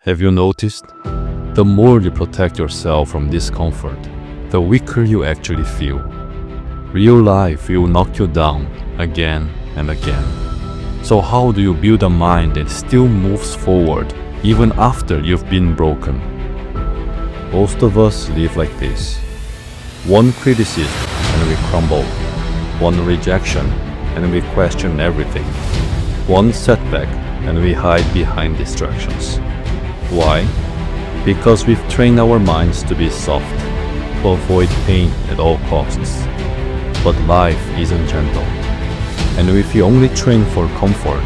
Have you noticed? The more you protect yourself from discomfort, the weaker you actually feel. Real life will knock you down again and again. So how do you build a mind that still moves forward even after you've been broken? Most of us live like this. One criticism and we crumble. One rejection and we question everything. One setback and we hide behind distractions. Why? Because we've trained our minds to be soft, to avoid pain at all costs. But life isn't gentle. And if we only train for comfort,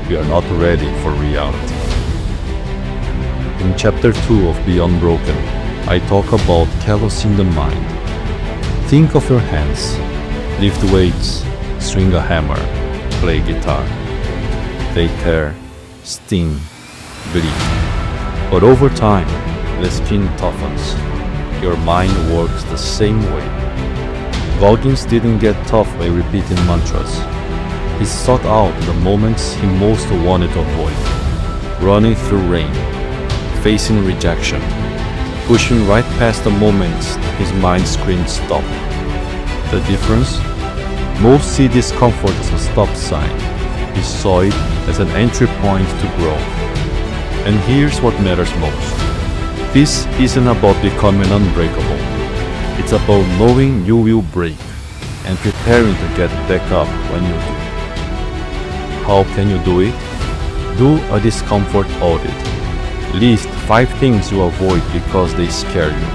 we are not ready for reality. In chapter 2 of Be Unbroken, I talk about callous in the mind. Think of your hands. Lift weights, swing a hammer, play guitar. They tear, sting, bleed. But over time, the skin toughens. Your mind works the same way. Goggins didn't get tough by repeating mantras. He sought out the moments he most wanted to avoid. Running through rain, facing rejection, pushing right past the moments his mind screamed stop. The difference? Most see discomfort as a stop sign. He saw it as an entry point to growth. And here's what matters most. This isn't about becoming unbreakable. It's about knowing you will break and preparing to get back up when you do. How can you do it? Do a discomfort audit. List 5 things you avoid because they scare you.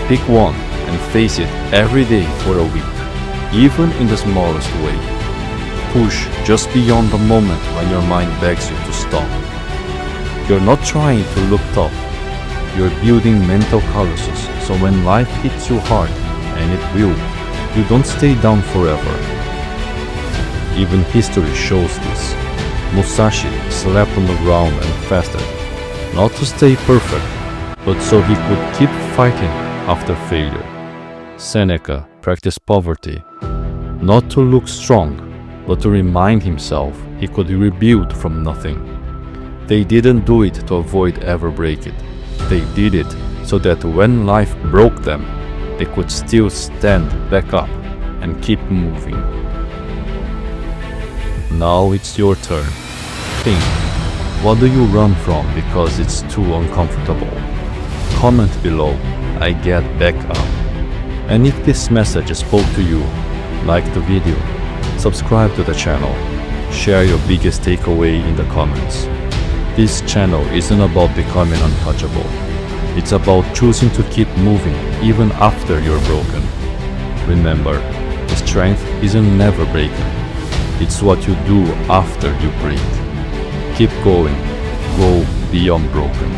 Pick one and face it every day for a week, even in the smallest way. Push just beyond the moment when your mind begs you to stop. You're not trying to look tough. You're building mental calluses so when life hits you hard, and it will, you don't stay down forever. Even history shows this. Musashi slept on the ground and fasted, not to stay perfect, but so he could keep fighting after failure. Seneca practiced poverty, not to look strong, but to remind himself he could rebuild from nothing. They didn't do it to avoid ever break it. They did it so that when life broke them, they could still stand back up and keep moving. Now it's your turn. Think, what do you run from because it's too uncomfortable? Comment below, I get back up. And if this message spoke to you, like the video, subscribe to the channel, share your biggest takeaway in the comments. This channel isn't about becoming untouchable. It's about choosing to keep moving even after you're broken. Remember, the strength isn't never breaking. It's what you do after you break. Keep going. Go be unbroken.